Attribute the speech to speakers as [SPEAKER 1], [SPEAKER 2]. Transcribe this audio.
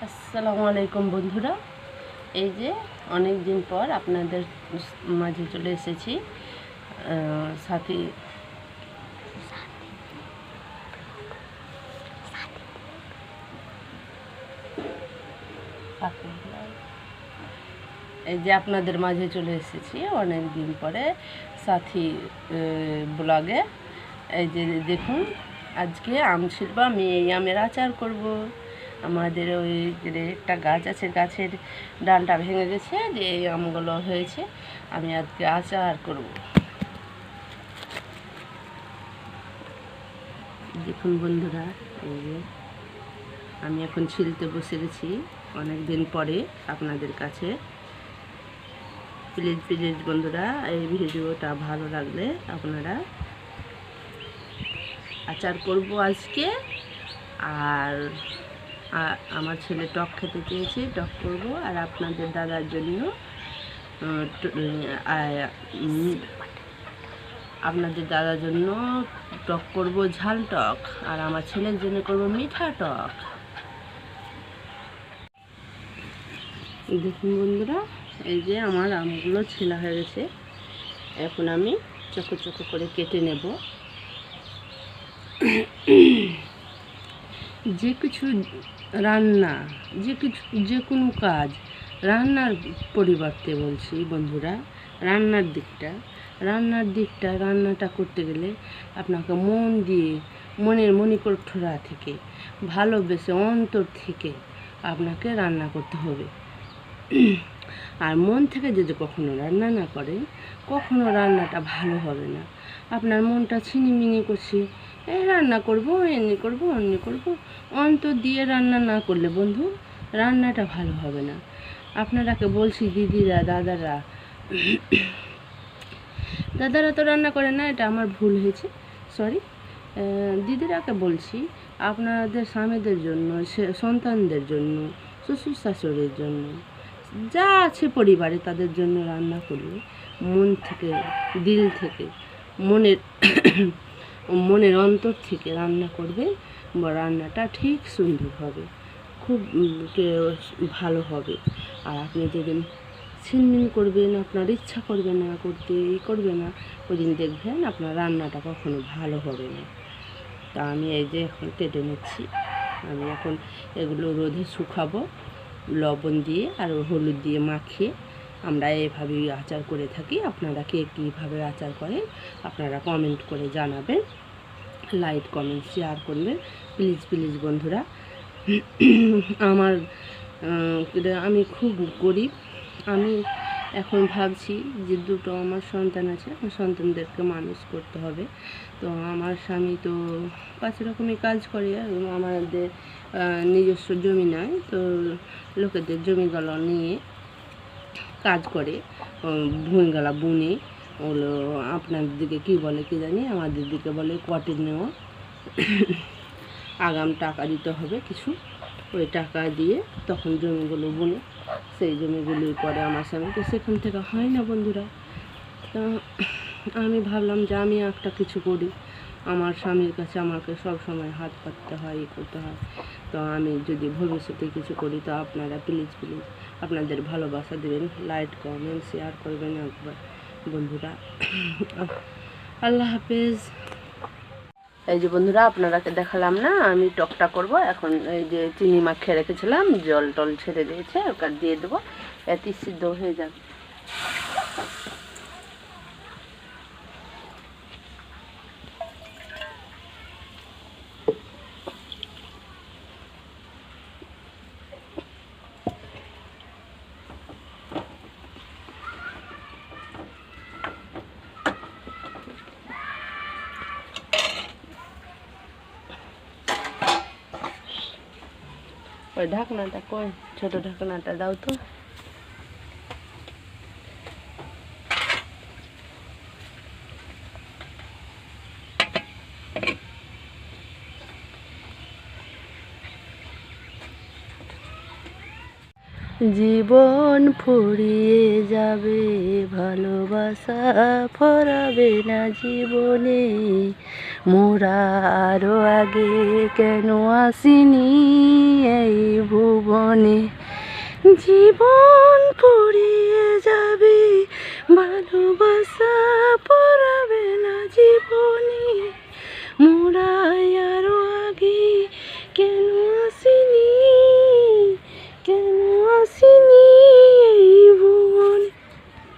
[SPEAKER 1] আসসালামু আলাইকুম বন্ধুরা, এই যে অনেক দিন পর আপনাদের মাঝে চলে এসেছি। সাথী এই যে আপনাদের মাঝে চলে এসেছি অনেক দিন পরে সাথী ব্লগে। এই যে দেখুন, আজকে আম ছিল, আমি এই আমের আচার করব। আমাদের ওই যে একটা গাছ আছে, গাছের ডালটা ভেঙে গেছে, যে এই আমগুলো হয়েছে, আমি আজকে আচার করব। দেখুন বন্ধুরা, এই যে আমি এখন ছিলতে বসে গেছি অনেক দিন পরে আপনাদের কাছে। প্লিজ প্লিজ বন্ধুরা, এই ভিডিওটা ভালো লাগলে আপনারা, আচার করব আজকে। আর আমার ছেলে টক খেতে চেয়েছে, টক করব। আর আপনাদের দাদার জন্য টক করব, ঝাল টক। আর আমার ছেলের জন্য করব মিঠা টক। দেখুন বন্ধুরা, এই যে আমার আমগুলো ছেলা হয়ে গেছে, এখন আমি চোখো চোখো করে কেটে নেব। যে কিছু রান্না, যে কোনো কাজ, রান্নার পরিবর্তে বলছি বন্ধুরা, রান্নাটা করতে গেলে আপনাকে মন দিয়ে, মনের মণিকোঠরা থেকে, ভালোবেসে অন্তর থেকে আপনাকে রান্না করতে হবে। আর মন থেকে যদি কখনো রান্না না করেন, কখনো রান্নাটা ভালো হবে না। আপনার মনটা ছিনিমিনি করছে, এই রান্না করবো, এমনি করবো, অমনি করবো, অন্তর দিয়ে রান্না না করলে বন্ধু রান্নাটা ভালো হবে না। আপনারাকে বলছি, দিদিরা, দাদারা তো রান্না করে না, এটা আমার ভুল হয়েছে, সরি। দিদিরাকে বলছি, আপনাদের স্বামীদের জন্য, সন্তানদের জন্য, শ্বশুর শাশুড়ির জন্য, যা আছে পরিবারে, তাদের জন্য রান্না করলে মন থেকে, দিল থেকে, মনের অন্তর থেকে রান্না করবে, বা রান্নাটা ঠিক সুন্দর হবে, খুব ভালো হবে। আর আপনি যেদিন ছিনমিন করবেন, আপনার ইচ্ছা করবে না করতে, করবে না, ওই দিন দেখবেন আপনার রান্নাটা কখনো ভালো হবে না। তা আমি এই যে এখন কেটে নিচ্ছি। আমি এখন এগুলো রোদে শুকাবো, লবণ দিয়ে আর হলুদ দিয়ে মাখিয়ে। আমরা এভাবেই আচার করে থাকি। আপনারা কে কীভাবে আচার করেন আপনারা কমেন্ট করে জানাবেন, লাইক কমেন্ট শেয়ার করবেন প্লিজ প্লিজ বন্ধুরা। আমি খুব গরিব। আমি এখন ভাবছি যে দুটো আমার সন্তান আছে, আমার সন্তানদেরকে মানুষ করতে হবে। তো আমার স্বামী তো 5 রকমই কাজ করে, আমাদের নিজস্ব জমি নয়, তো লোকেদের জমিগুলো নিয়ে কাজ করে, ভুঁইগালা বুনে। ওগুলো আপনাদের দিকে কী বলে কি জানি, আমাদের দিকে বলে কটে নেওয়া। আগাম টাকা দিতে হবে কিছু, ওই টাকা দিয়ে তখন জমিগুলো বুনে, সেই জমিগুলোই করে আমার স্বামী। তো সেখান থেকে হয় না বন্ধুরা। তো আমি ভাবলাম যে আমি একটা কিছু করি। আমার স্বামীর কাছে আমাকে সব সময় হাত পাততে হয়, করতে হয়। তো আমি যদি ভবিষ্যতে কিছু করি, তো আপনারা প্লিজ প্লিজ আপনাদের ভালোবাসা দেবেন, লাইক কমেন্ট শেয়ার করবেন একবার বন্ধুরা। আল্লাহ হাফেজ। এই যে বন্ধুরা, আপনারাকে দেখালাম না আমি টকটা করব। এখন এই যে চিনি মাখিয়ে রেখেছিলাম, জল টল ছেড়ে দিয়েছে, ওটা দিয়ে দেবো, এতে সিদ্ধ হয়ে যাবে। ওই ঢাকনাটা কই, ছোট ঢাকনাটা দাও তো। জীবন ফুরিয়ে যাবে, ভালোবাসা ফরাবে না জীবনে, মোরা আরো আগে কেন আসিনি এই ভুবনে, জীবন পুড়িয়ে যাবে ভালোবাসা পরাবে